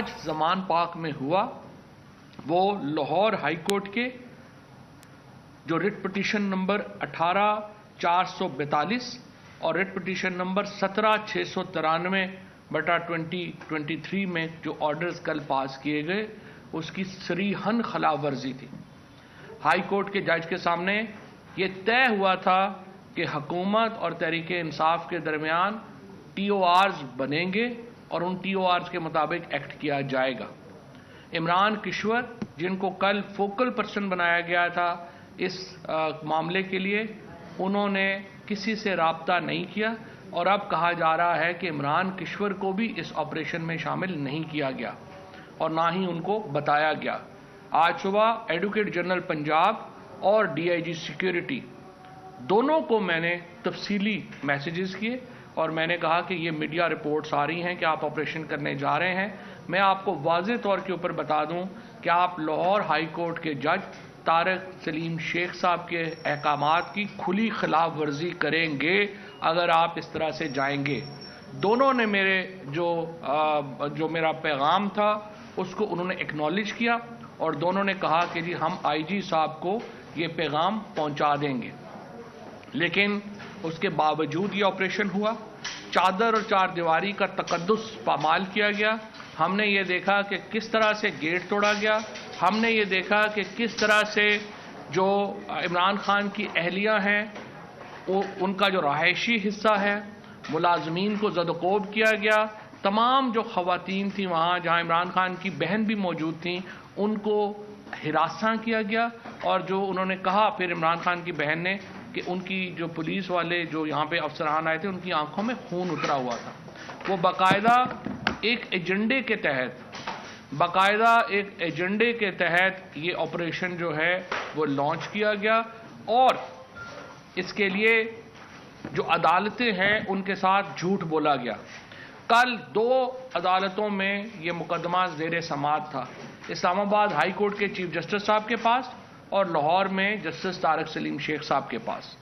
آج زمان پاک میں ہوا وہ لاہور ہائی کورٹ کے جو ریٹ پٹیشن نمبر 18442 اور ریٹ پٹیشن نمبر 17693/2023 میں جو آرڈرز کل پاس کیے گئے اس کی صریحاً خلاف ورزی تھی۔ ہائی کورٹ کے جج کے سامنے یہ طے ہوا تھا کہ حکومت اور تحریک انصاف کے درمیان ٹی او آرز بنیں گے اور ان ٹی او آرز کے مطابق ایکٹ کیا جائے گا۔ عمران کشور جن کو کل فوکل پرسن بنایا گیا تھا اس معاملے کے لیے، انہوں نے کسی سے رابطہ نہیں کیا اور اب کہا جا رہا ہے کہ عمران کشور کو بھی اس آپریشن میں شامل نہیں کیا گیا اور نہ ہی ان کو بتایا گیا۔ آج صبح ایڈوکیٹ جنرل پنجاب اور ڈی آئی جی سیکیورٹی دونوں کو میں نے تفصیلی میسیجز کیے اور میں نے کہا کہ یہ میڈیا رپورٹس آ رہی ہیں کہ آپ آپریشن کرنے جا رہے ہیں۔ میں آپ کو واضح طور کے اوپر بتا دوں کہ آپ لاہور ہائی کورٹ کے جج طارق سلیم شیخ صاحب کے احکامات کی کھلی خلاف ورزی کریں گے اگر آپ اس طرح سے جائیں گے۔ دونوں نے میرے جو میرا پیغام تھا اس کو انہوں نے ایکنالج کیا اور دونوں نے کہا کہ جی ہم آئی جی صاحب کو یہ پیغام پہنچا دیں گے، لیکن اس کے باوجود یہ آپریشن ہوا۔ چادر اور چار دیواری کا تقدس پامال کیا گیا۔ ہم نے یہ دیکھا کہ کس طرح سے گیٹ توڑا گیا، ہم نے یہ دیکھا کہ کس طرح سے جو عمران خان کی اہلیہ ہیں ان کا جو رہائشی حصہ ہے ملازمین کو زد و کوب کیا گیا۔ تمام جو خواتین تھیں وہاں جہاں عمران خان کی بہن بھی موجود تھیں ان کو ہراساں کیا گیا، اور جو انہوں نے کہا پھر عمران خان کی بہن نے کہ ان کی جو پولیس والے جو یہاں پہ افسران آئے تھے ان کی آنکھوں میں خون اترا ہوا تھا۔ وہ باقاعدہ ایک ایجنڈے کے تحت یہ آپریشن جو ہے وہ لانچ کیا گیا، اور اس کے لیے جو عدالتیں ہیں ان کے ساتھ جھوٹ بولا گیا۔ کل 2 عدالتوں میں یہ مقدمہ زیر سماعت تھا، اسلام آباد ہائی کورٹ کے چیف جسٹس صاحب کے پاس اور لاہور میں جسٹس طارق سلیم شیخ صاحب کے پاس۔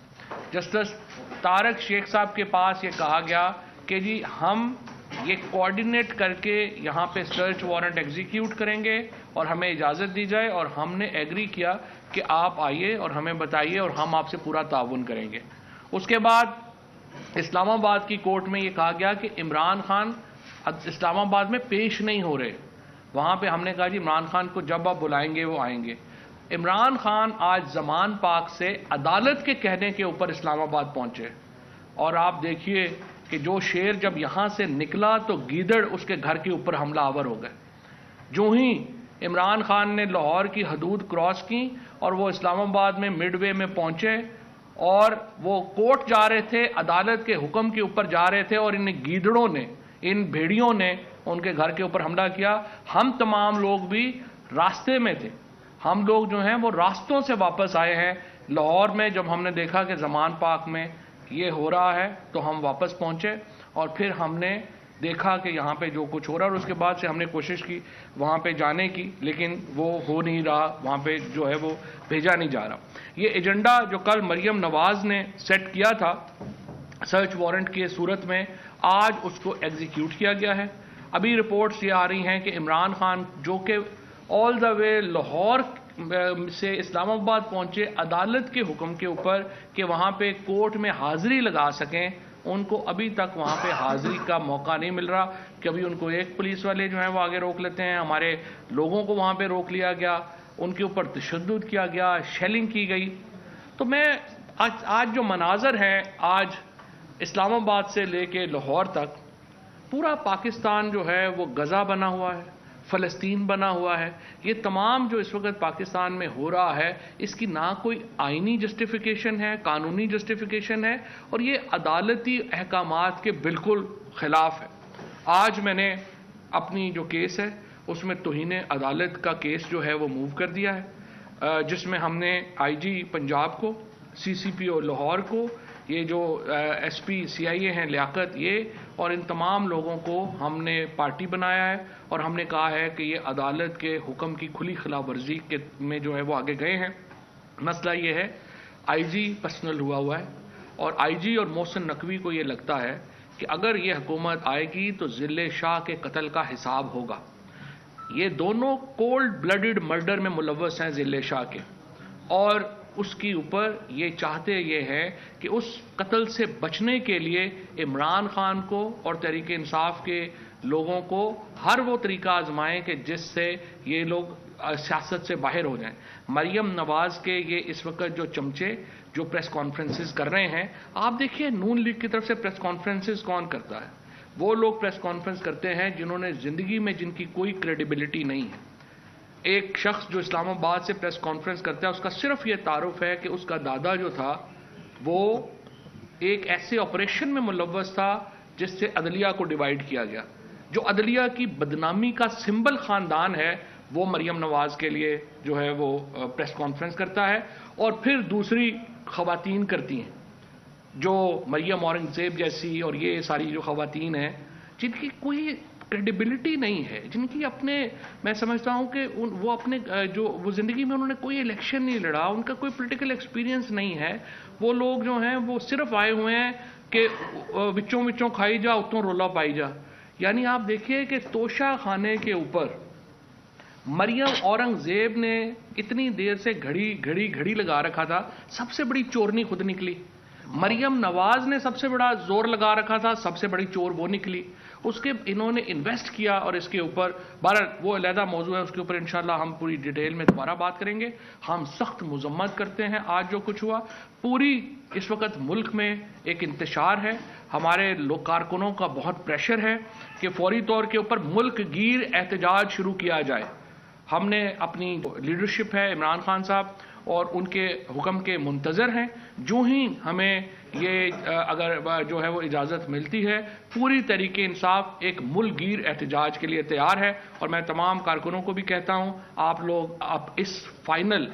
جسٹس طارق شیخ صاحب کے پاس یہ کہا گیا کہ جی ہم یہ کوارڈینیٹ کر کے یہاں پہ سرچ وارنٹ ایگزیکیوٹ کریں گے اور ہمیں اجازت دی جائے، اور ہم نے ایگری کیا کہ آپ آئیے اور ہمیں بتائیے اور ہم آپ سے پورا تعاون کریں گے۔ اس کے بعد اسلام آباد کی کورٹ میں یہ کہا گیا کہ عمران خان اسلام آباد میں پیش نہیں ہو رہے۔ وہاں پہ ہم نے کہا جی عمران خان کو جب آپ بلائیں گے وہ آئیں گے۔ عمران خان آج زمان پاک سے عدالت کے کہنے کے اوپر اسلام آباد پہنچے، اور آپ دیکھیے کہ جو شیر جب یہاں سے نکلا تو گیدڑ اس کے گھر کے اوپر حملہ آور ہو گئے۔ جو ہی عمران خان نے لاہور کی حدود کراس کی اور وہ اسلام آباد میں مڈ وے میں پہنچے اور وہ کورٹ جا رہے تھے، عدالت کے حکم کے اوپر جا رہے تھے، اور ان گیدڑوں نے، ان بھیڑیوں نے ان کے گھر کے اوپر حملہ کیا۔ ہم تمام لوگ بھی راستے میں تھے، ہم لوگ جو ہیں وہ راستوں سے واپس آئے ہیں۔ لاہور میں جب ہم نے دیکھا کہ زمان پاک میں یہ ہو رہا ہے تو ہم واپس پہنچے، اور پھر ہم نے دیکھا کہ یہاں پہ جو کچھ ہو رہا ہے، اور اس کے بعد سے ہم نے کوشش کی وہاں پہ جانے کی، لیکن وہ ہو نہیں رہا، وہاں پہ جو ہے وہ بھیجا نہیں جا رہا۔ یہ ایجنڈا جو کل مریم نواز نے سیٹ کیا تھا سرچ وارنٹ کی صورت میں، آج اس کو ایگزیکیوٹ کیا گیا ہے۔ ابھی رپورٹس یہ آ رہی ہیں کہ عمران خان جو کہ آل دا وے لاہور سے اسلام آباد پہنچے عدالت کے حکم کے اوپر کہ وہاں پہ کورٹ میں حاضری لگا سکیں، ان کو ابھی تک وہاں پہ حاضری کا موقع نہیں مل رہا۔ کبھی ان کو ایک پولیس والے جو ہیں وہ آگے روک لیتے ہیں، ہمارے لوگوں کو وہاں پہ روک لیا گیا، ان کے اوپر تشدد کیا گیا، شیلنگ کی گئی۔ تو میں آج جو مناظر ہیں، آج اسلام آباد سے لے کے لاہور تک پورا پاکستان جو ہے وہ غزہ بنا ہوا ہے، فلسطین بنا ہوا ہے۔ یہ تمام جو اس وقت پاکستان میں ہو رہا ہے اس کی نہ کوئی آئینی جسٹیفیکیشن ہے، قانونی جسٹیفیکیشن ہے، اور یہ عدالتی احکامات کے بالکل خلاف ہے۔ آج میں نے اپنی جو کیس ہے اس میں توہین عدالت کا کیس جو ہے وہ موو کر دیا ہے، جس میں ہم نے آئی جی پنجاب کو، سی سی پی او لاہور کو، یہ جو ایس پی سی آئی اے ہیں لیاقت، یہ اور ان تمام لوگوں کو ہم نے پارٹی بنایا ہے، اور ہم نے کہا ہے کہ یہ عدالت کے حکم کی کھلی خلاف ورزی میں جو ہے وہ آگے گئے ہیں۔ مسئلہ یہ ہے آئی جی پرسنل ہوا ہے، اور آئی جی اور محسن نقوی کو یہ لگتا ہے کہ اگر یہ حکومت آئے گی تو ضلع شاہ کے قتل کا حساب ہوگا، یہ دونوں کولڈ بلڈڈ مرڈر میں ملوث ہیں ذلِ شاہ کے، اور اس کی اوپر یہ چاہتے یہ ہے کہ اس قتل سے بچنے کے لیے عمران خان کو اور تحریک انصاف کے لوگوں کو ہر وہ طریقہ آزمائیں کہ جس سے یہ لوگ سیاست سے باہر ہو جائیں۔ مریم نواز کے یہ اس وقت جو چمچے جو پریس کانفرنسز کر رہے ہیں، آپ دیکھیے نون لیگ کی طرف سے پریس کانفرنسز کون کرتا ہے؟ وہ لوگ پریس کانفرنس کرتے ہیں جنہوں نے زندگی میں جن کی کوئی کریڈیبلٹی نہیں ہے۔ ایک شخص جو اسلام آباد سے پریس کانفرنس کرتا ہے، اس کا صرف یہ تعارف ہے کہ اس کا دادا جو تھا وہ ایک ایسے آپریشن میں ملوث تھا جس سے عدلیہ کو ڈیوائیڈ کیا گیا۔ جو عدلیہ کی بدنامی کا سمبل خاندان ہے، وہ مریم نواز کے لیے جو ہے وہ پریس کانفرنس کرتا ہے، اور پھر دوسری خواتین کرتی ہیں جو مریم اورنگزیب جیسی اور یہ ساری جو خواتین ہیں جن کی کوئی کریڈیبلٹی نہیں ہے، جن کی اپنے، میں سمجھتا ہوں کہ وہ اپنے جو وہ زندگی میں انہوں نے کوئی الیکشن نہیں لڑا، ان کا کوئی پولیٹیکل ایکسپیرینس نہیں ہے، وہ لوگ جو ہیں وہ صرف آئے ہوئے ہیں کہ وچوں کھائی جا اتوں رولا پائی جا۔ یعنی آپ دیکھیے کہ توشہ خانے کے اوپر مریم اورنگزیب نے اتنی دیر سے گھڑی لگا رکھا تھا، سب سے بڑی چورنی خود نکلی۔ مریم نواز نے سب سے بڑا زور لگا رکھا تھا، سب سے بڑی چور وہ نکلی۔ اس کے انہوں نے انویسٹ کیا، اور اس کے اوپر بہرحال وہ علیحدہ موضوع ہے، اس کے اوپر انشاءاللہ ہم پوری ڈیٹیل میں دوبارہ بات کریں گے۔ ہم سخت مذمت کرتے ہیں آج جو کچھ ہوا۔ پوری اس وقت ملک میں ایک انتشار ہے، ہمارے کارکنوں کا بہت پریشر ہے کہ فوری طور کے اوپر ملک گیر احتجاج شروع کیا جائے۔ ہم نے اپنی لیڈرشپ ہے عمران خان صاحب اور ان کے حکم کے منتظر ہیں، جو ہی ہمیں یہ اگر جو ہے وہ اجازت ملتی ہے، پوری تحریک انصاف ایک ملک گیر احتجاج کے لیے تیار ہے۔ اور میں تمام کارکنوں کو بھی کہتا ہوں، آپ لوگ اب اس فائنل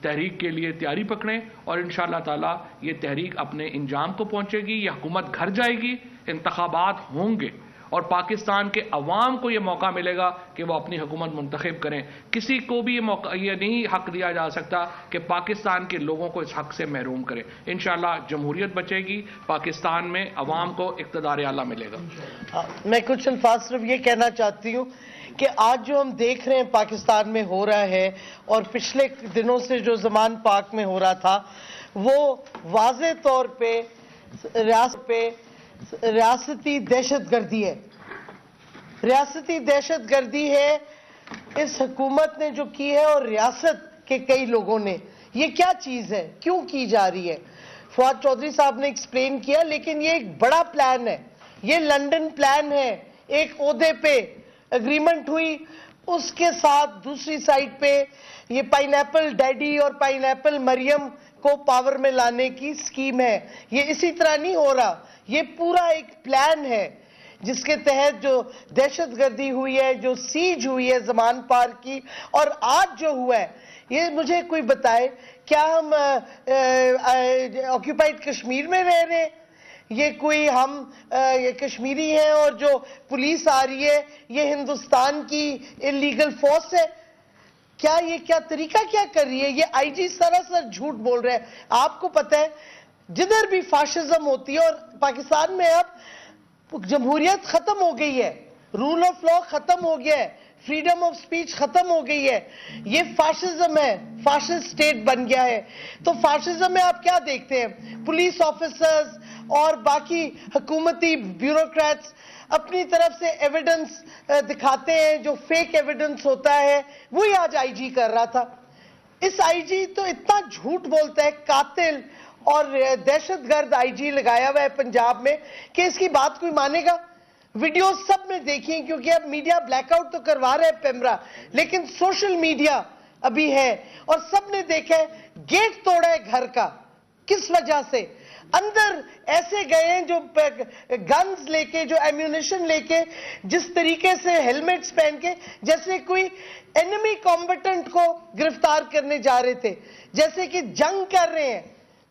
تحریک کے لیے تیاری پکڑیں، اور انشاءاللہ تعالی یہ تحریک اپنے انجام کو پہنچے گی، یہ حکومت گھر جائے گی، انتخابات ہوں گے، اور پاکستان کے عوام کو یہ موقع ملے گا کہ وہ اپنی حکومت منتخب کریں۔ کسی کو بھی یہ نہیں حق دیا جا سکتا کہ پاکستان کے لوگوں کو اس حق سے محروم کرے۔ انشاءاللہ جمہوریت بچے گی، پاکستان میں عوام کو اقتدار اعلیٰ ملے گا۔ میں کچھ الفاظ صرف یہ کہنا چاہتی ہوں کہ آج جو ہم دیکھ رہے ہیں پاکستان میں ہو رہا ہے، اور پچھلے دنوں سے جو زمان پاک میں ہو رہا تھا، وہ واضح طور پہ ریاستی دہشت گردی ہے۔ ریاستی دہشت گردی ہے اس حکومت نے جو کی ہے، اور ریاست کے کئی لوگوں نے۔ یہ کیا چیز ہے، کیوں کی جا رہی ہے؟ فواد چودھری صاحب نے ایکسپلین کیا، لیکن یہ ایک بڑا پلان ہے، یہ لنڈن پلان ہے۔ ایک عہدے پہ اگریمنٹ ہوئی، اس کے ساتھ دوسری سائٹ پہ یہ پائن ایپل ڈیڈی اور پائن ایپل مریم کو پاور میں لانے کی سکیم ہے۔ یہ اسی طرح نہیں ہو رہا، یہ پورا ایک پلان ہے جس کے تحت جو دہشت گردی ہوئی ہے، جو سیج ہوئی ہے زمان پارک کی، اور آج جو ہوا ہے، یہ مجھے کوئی بتائے کیا ہم آکیوپائڈ کشمیر میں رہ رہے ہیں؟ یہ کوئی ہم کشمیری ہیں اور جو پولیس آ رہی ہے یہ ہندوستان کی انلیگل فورس ہے؟ کیا طریقہ کیا کر رہی ہے؟ یہ آئی جی سراسر جھوٹ بول رہے ہیں۔ آپ کو پتہ ہے جدھر بھی فاشزم ہوتی ہے، اور پاکستان میں اب جمہوریت ختم ہو گئی ہے، رول آف لا ختم ہو گیا ہے، فریڈم آف سپیچ ختم ہو گئی ہے، یہ فاشزم ہے، فاشسٹ سٹیٹ بن گیا ہے۔ تو فاشزم میں آپ کیا دیکھتے ہیں؟ پولیس آفیسرز اور باقی حکومتی بیوروکریٹس اپنی طرف سے ایویڈنس دکھاتے ہیں، جو فیک ایویڈنس ہوتا ہے وہی آج آئی جی کر رہا تھا۔ اس آئی جی تو اتنا جھوٹ بولتا ہے، قاتل اور دہشت گرد آئی جی لگایا ہوا ہے پنجاب میں، کہ اس کی بات کوئی مانے گا؟ ویڈیوز سب نے دیکھی ہیں، کیونکہ اب میڈیا بلیک آؤٹ تو کروا رہے ہیں پیمرا، لیکن سوشل میڈیا ابھی ہے، اور سب نے دیکھا ہے گیٹ توڑا ہے گھر کا۔ کس وجہ سے؟ اندر ایسے گئے ہیں جو گنز لے کے، جو ایمیونیشن لے کے، جس طریقے سے ہیلمٹس پہن کے، جیسے کوئی اینمی کمبیٹنٹ کو گرفتار کرنے جا رہے تھے، جیسے کہ جنگ کر رہے ہیں۔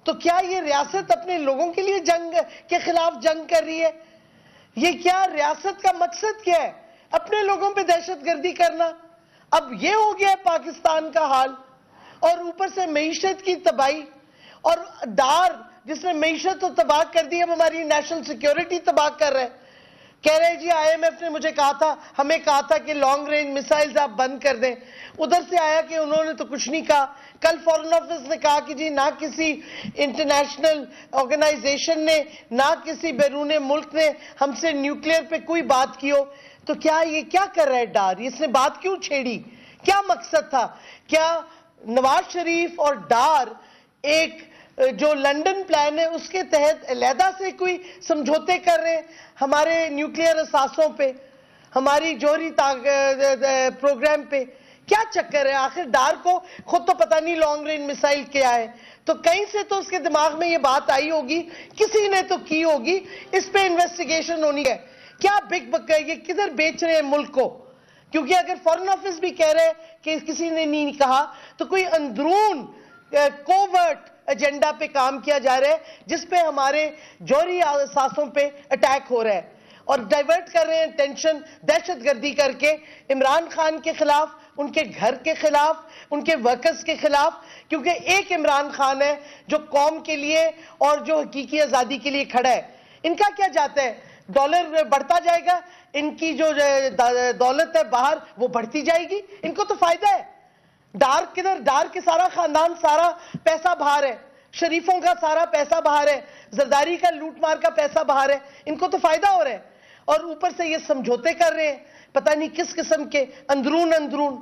تو کیا یہ ریاست اپنے لوگوں کے لیے جنگ کے خلاف جنگ کر رہی ہے؟ یہ کیا ریاست کا مقصد کیا ہے؟ اپنے لوگوں پہ دہشت گردی کرنا۔ اب یہ ہو گیا ہے پاکستان کا حال، اور اوپر سے معیشت کی تباہی، اور ڈار جس نے معیشت تو تباہ کر دی، اب ہماری نیشنل سیکیورٹی تباہ کر رہے ہیں۔ کہہ رہے جی IMF نے مجھے کہا تھا, ہمیں کہا تھا کہ لانگ رینج میسائلز آپ بند کر دیں. ادھر سے آیا کہ انہوں نے تو کچھ نہیں کہا. کل فورن آفس نے کہا کہ جی نہ کسی انٹرنیشنل آرگنائزیشن نے نہ کسی بیرون ملک نے ہم سے نیوکلیئر پہ کوئی بات کی ہو. تو کیا یہ کیا کر رہا ہے ڈار؟ اس نے بات کیوں چھیڑی؟ کیا مقصد تھا؟ کیا نواز شریف اور ڈار ایک جو لنڈن پلان ہے اس کے تحت علیحدہ سے کوئی سمجھوتے کر رہے ہیں ہمارے نیوکلیئر اثاثوں پہ, ہماری جوہری پروگرام پہ؟ کیا چکر ہے آخر؟ ڈار کو خود تو پتہ نہیں لانگ رینج میسائل کیا ہے, تو کہیں سے تو اس کے دماغ میں یہ بات آئی ہوگی, کسی نے تو کی ہوگی, اس پہ انویسٹیگیشن ہونی ہے. کیا بگ بک ہے یہ؟ کدھر بیچ رہے ہیں ملک کو؟ کیونکہ اگر فورن آفس بھی کہہ رہے کہ کسی نے نہیں کہا, تو کوئی اندرون کوورٹ ایجنڈا پہ کام کیا جا رہا ہے جس پہ ہمارے جوہری اثاثوں پہ اٹیک ہو رہا ہے, اور ڈائیورٹ کر رہے ہیں ٹینشن دہشت گردی کر کے عمران خان کے خلاف, ان کے گھر کے خلاف, ان کے ورکرز کے خلاف. کیونکہ ایک عمران خان ہے جو قوم کے لیے اور جو حقیقی آزادی کے لیے کھڑا ہے. ان کا کیا جاتا ہے؟ ڈالر بڑھتا جائے گا, ان کی جو دولت ہے باہر وہ بڑھتی جائے گی, ان کو تو فائدہ ہے. ڈار کدھر؟ ڈار کے سارا خاندان سارا پیسہ باہر ہے, شریفوں کا سارا پیسہ باہر ہے, زرداری کا لوٹ مار کا پیسہ باہر ہے, ان کو تو فائدہ ہو رہا ہے. اور اوپر سے یہ سمجھوتے کر رہے ہیں پتہ نہیں کس قسم کے اندرون.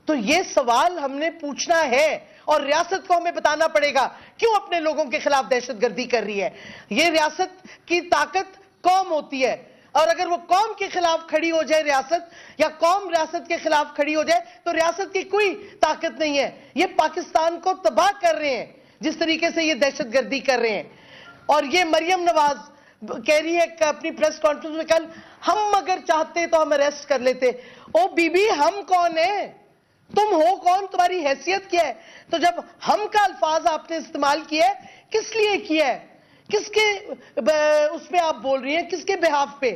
تو یہ سوال ہم نے پوچھنا ہے, اور ریاست کو ہمیں بتانا پڑے گا کیوں اپنے لوگوں کے خلاف دہشت گردی کر رہی ہے. یہ ریاست کی طاقت قوم ہوتی ہے, اور اگر وہ قوم کے خلاف کھڑی ہو جائے ریاست, یا قوم ریاست کے خلاف کھڑی ہو جائے, تو ریاست کی کوئی طاقت نہیں ہے. یہ پاکستان کو تباہ کر رہے ہیں جس طریقے سے یہ دہشت گردی کر رہے ہیں. اور یہ مریم نواز کہہ رہی ہے کہ اپنی پریس کانفرنس میں کل, ہم اگر چاہتے تو ہم اریسٹ کر لیتے. او بی بی, ہم کون ہیں؟ تم ہو کون؟ تمہاری حیثیت کیا ہے؟ تو جب ہم کا الفاظ آپ نے استعمال کیا ہے, کس لیے کیا ہے؟ کس کے اس پہ آپ بول رہی ہیں؟ کس کے بہاف پہ؟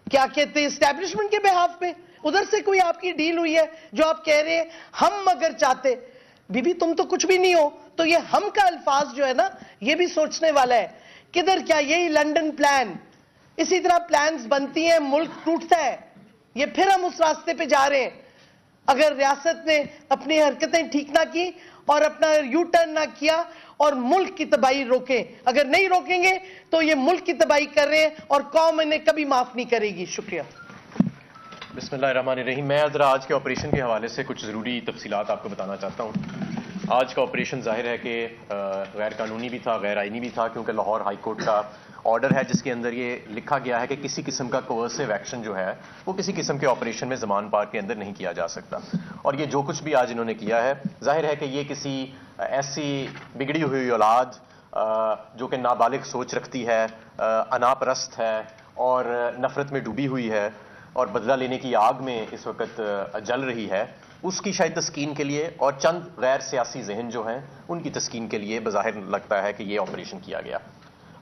کیا کہتے ہیں اسٹیبلشمنٹ کے بہاف پہ؟ ادھر سے کوئی آپ کی ڈیل ہوئی ہے جو آپ کہہ رہے ہیں ہم اگر چاہتے؟ بی بی تم تو کچھ بھی نہیں ہو. تو یہ ہم کا الفاظ جو ہے نا, یہ بھی سوچنے والا ہے. کدھر؟ کیا یہی لنڈن پلان؟ اسی طرح پلانز بنتی ہیں, ملک ٹوٹتا ہے. یہ پھر ہم اس راستے پہ جا رہے ہیں. اگر ریاست نے اپنی حرکتیں ٹھیک نہ کی اور اپنا یو ٹرن نہ کیا اور ملک کی تباہی روکیں, اگر نہیں روکیں گے تو یہ ملک کی تباہی کر رہے ہیں اور قوم انہیں کبھی معاف نہیں کرے گی. شکریہ. بسم اللہ الرحمن الرحیم. میں ذرا آج کے آپریشن کے حوالے سے کچھ ضروری تفصیلات آپ کو بتانا چاہتا ہوں. آج کا آپریشن ظاہر ہے کہ غیر قانونی بھی تھا, غیر آئینی بھی تھا, کیونکہ لاہور ہائی کورٹ کا آرڈر ہے جس کے اندر یہ لکھا گیا ہے کہ کسی قسم کا کوورسو ایکشن جو ہے وہ کسی قسم کے آپریشن میں زمان پارک کے اندر نہیں کیا جا سکتا. اور یہ جو کچھ بھی آج انہوں نے کیا ہے, ظاہر ہے کہ یہ کسی ایسی بگڑی ہوئی اولاد جو کہ نابالغ سوچ رکھتی ہے, انا پرست ہے اور نفرت میں ڈوبی ہوئی ہے اور بدلہ لینے کی آگ میں اس وقت جل رہی ہے, اس کی شاید تسکین کے لیے اور چند غیر سیاسی ذہن جو ہیں ان کی تسکین کے لیے بظاہر لگتا ہے کہ یہ آپریشن کیا گیا.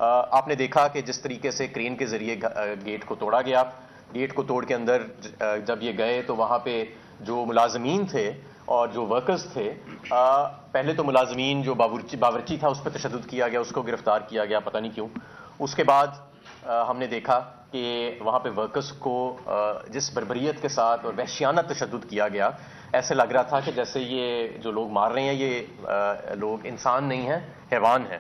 آپ نے دیکھا کہ جس طریقے سے کرین کے ذریعے گیٹ کو توڑا گیا, گیٹ کو توڑ کے اندر جب یہ گئے تو وہاں پہ جو ملازمین تھے اور جو ورکرز تھے, پہلے تو ملازمین جو باورچی تھا اس پہ تشدد کیا گیا, اس کو گرفتار کیا گیا پتہ نہیں کیوں. اس کے بعد ہم نے دیکھا کہ وہاں پہ ورکرز کو جس بربریت کے ساتھ اور وحشیانہ تشدد کیا گیا, ایسے لگ رہا تھا کہ جیسے یہ جو لوگ مار رہے ہیں یہ لوگ انسان نہیں ہیں, حیوان ہیں.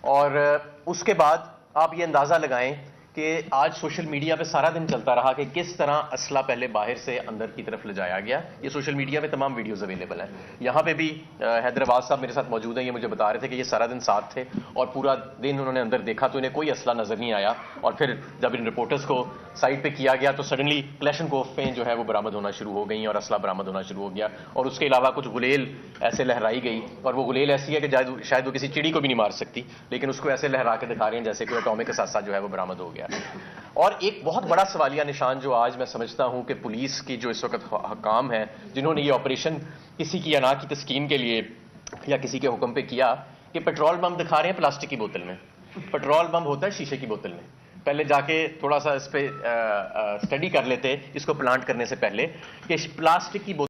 اور اس کے بعد آپ یہ اندازہ لگائیں کہ آج سوشل میڈیا پہ سارا دن چلتا رہا کہ کس طرح اسلحہ پہلے باہر سے اندر کی طرف لے جایا گیا. یہ سوشل میڈیا پہ تمام ویڈیوز اویلیبل ہیں. یہاں پہ بھی حیدرآباد صاحب میرے ساتھ موجود ہیں, یہ مجھے بتا رہے تھے کہ یہ سارا دن ساتھ تھے اور پورا دن انہوں نے اندر دیکھا تو انہیں کوئی اسلحہ نظر نہیں آیا. اور پھر جب ان رپورٹرز کو سائٹ پہ کیا گیا تو سڈنلی کلیشن کوف پہ جو ہے وہ برآمد ہونا شروع ہو گئی اور اسلحہ برآمد ہونا شروع ہو گیا. اور اس کے علاوہ کچھ غلیل ایسے لہرائی گئی, اور وہ غلیل ایسی ہے کہ شاید وہ کسی چڑی کو بھی نہیں مار سکتی, لیکن اس کو ایسے لہرا کے دکھا رہے ہیں جیسے کوئی اٹامک اثاثہ جو ہے وہ برآمد ہو گیا. اور ایک بہت بڑا سوالیہ نشان جو آج میں سمجھتا ہوں کہ پولیس کی جو اس وقت حکام ہیں جنہوں نے یہ آپریشن کسی کی انا کی تسکین کے لیے یا کسی کے حکم پہ کیا, کہ پیٹرول بم دکھا رہے ہیں پلاسٹک کی بوتل میں. پیٹرول بم ہوتا ہے شیشے کی بوتل میں. پہلے جا کے تھوڑا سا اس پہ اسٹڈی کر لیتے اس کو پلانٹ کرنے سے پہلے کہ پلاسٹک کی بوتل